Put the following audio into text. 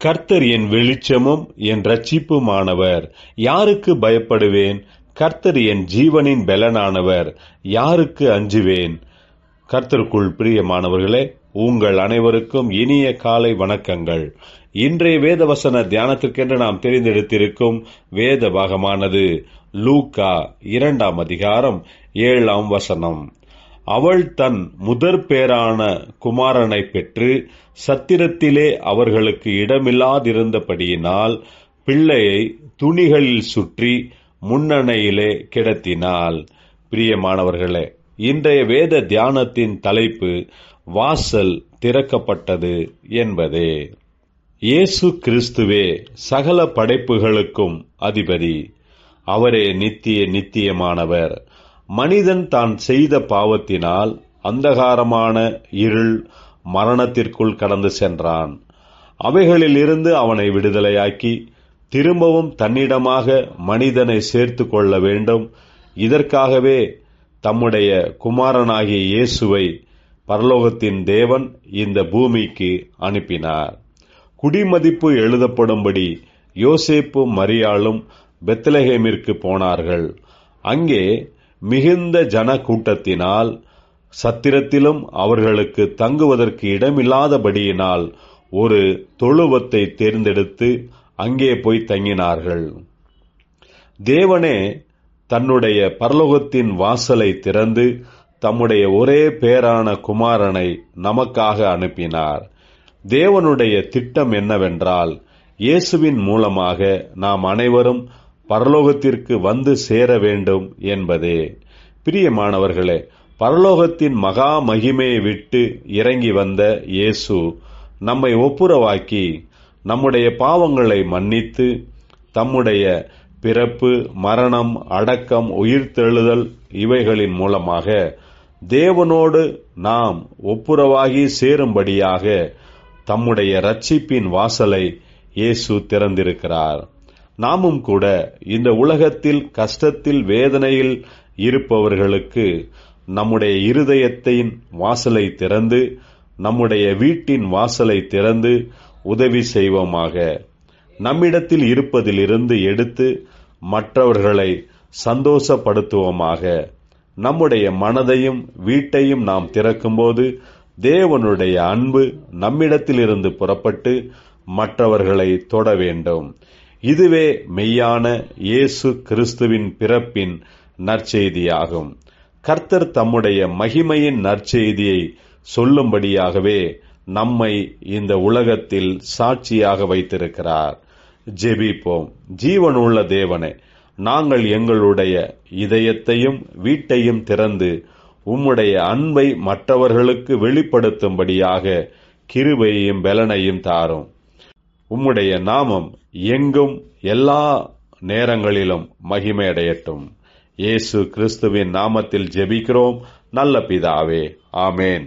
கர்த்தர் என் வெளிச்சமும் என் இரட்சிப்புமானவர், யாருக்கு பயப்படுவேன்? கர்த்தர் என் ஜீவனின் பெலனானவர், யாருக்கு அஞ்சுவேன்? கர்த்தருக்குள் பிரியமானவர்களே, உங்கள் அனைவருக்கும் இனிய காலை வணக்கங்கள். இன்றைய வேதவசன தியானத்திற்கென்று நாம் தெரிந்தெடுத்திருக்கும் வேத பாகமானது லூக்கா 2 அதிகாரம் 7 அவள் தன் முதற் பேரான குமாரனை பெற்று சத்திரத்திலே அவர்களுக்கு இடமில்லாதிருந்தபடியினால் பிள்ளையை துணிகளில் சுற்றி முன்னணையிலே கிடத்தினாள். பிரியமானவர்களே, இன்றைய வேத தியானத்தின் தலைப்பு வாசல் திறக்கப்பட்டது என்பதே. இயேசு கிறிஸ்துவே சகல படைப்புகளுக்கும் அதிபதி. அவரே நித்தியமானவர். மனிதன் தான் செய்த பாவத்தினால் அந்தகாரமான இருள் மரணத்திற்குள் கடந்து சென்றான். அவைகளிலிருந்து அவனை விடுதலையாக்கி திரும்பவும் தன்னிடமாக மனிதனை சேர்த்து கொள்ள வேண்டும். இதற்காகவே தம்முடைய குமாரனாகிய இயேசுவை பரலோகத்தின் தேவன் இந்த பூமிக்கு அனுப்பினார். குடிமதிப்பு எழுதப்படும்படி யோசேப்பும் மரியாளும் பெத்லகேமிற்கு போனார்கள். அங்கே மிகுந்த ஜன கூட்டத்தினால் சத்திரத்திலும் அவர்களுக்கு தங்குவதற்கு இடமில்லாதபடியினால் ஒரு தொழுவத்தை தேர்ந்தெடுத்து அங்கே போய் தங்கினார்கள். தேவனே தன்னுடைய பரலோகத்தின் வாசலை திறந்து தம்முடைய ஒரே பேரான குமாரனை நமக்காக அனுப்பினார். தேவனுடைய திட்டம் என்னவென்றால், இயேசுவின் மூலமாக நாம் அனைவரும் பரலோகத்திற்கு வந்து சேர வேண்டும் என்பதே. பிரியமானவர்களே, பரலோகத்தின் மகா மகிமையை விட்டு இறங்கி வந்த இயேசு நம்மை ஒப்புரவாக்கி நம்முடைய பாவங்களை மன்னித்து தம்முடைய பிறப்பு, மரணம், அடக்கம், உயிர்த்தெழுதல் இவைகளின் மூலமாக தேவனோடு நாம் ஒப்புரவாகி சேரும்படியாக தம்முடைய இரட்சிப்பின் வாசலை இயேசு திறந்திருக்கிறார். நாமும் கூட இந்த உலகத்தில் கஷ்டத்தில் வேதனையில் இருப்பவர்களுக்கு நம்முடைய இருதயத்தின் வாசலை திறந்து நம்முடைய வீட்டின் வாசலை திறந்து உதவி செய்வோமாக. நம்மிடத்தில் இருப்பதிலிருந்து எடுத்து மற்றவர்களை சந்தோஷப்படுத்துவோமாக. நம்முடைய மனதையும் வீட்டையும் நாம் திறக்கும்போது தேவனுடைய அன்பு நம்மிடத்திலிருந்து புறப்பட்டு மற்றவர்களை தொட வேண்டும். இதுவே மெய்யான இயேசு கிறிஸ்துவின் பிறப்பின் நற்செய்தியாகும். கர்த்தர் தம்முடைய மகிமையின் நற்செய்தியை சொல்லும்படியாகவே நம்மை இந்த உலகத்தில் சாட்சியாக வைத்திருக்கிறார். ஜெபிப்போம். ஜீவனுள்ள தேவனே, நாங்கள் எங்களுடைய இதயத்தையும் வீட்டையும் திறந்து உம்முடைய அன்பை மற்றவர்களுக்கு வெளிப்படுத்தும்படியாக கிருபையையும் பெலனையும் தாரும். உம்முடைய நாமம் எங்கும் எல்லா நேரங்களிலும் மகிமையடையட்டும். இயேசு கிறிஸ்துவின் நாமத்தில் ஜெபிக்கிறோம் நல்ல பிதாவே. ஆமேன்.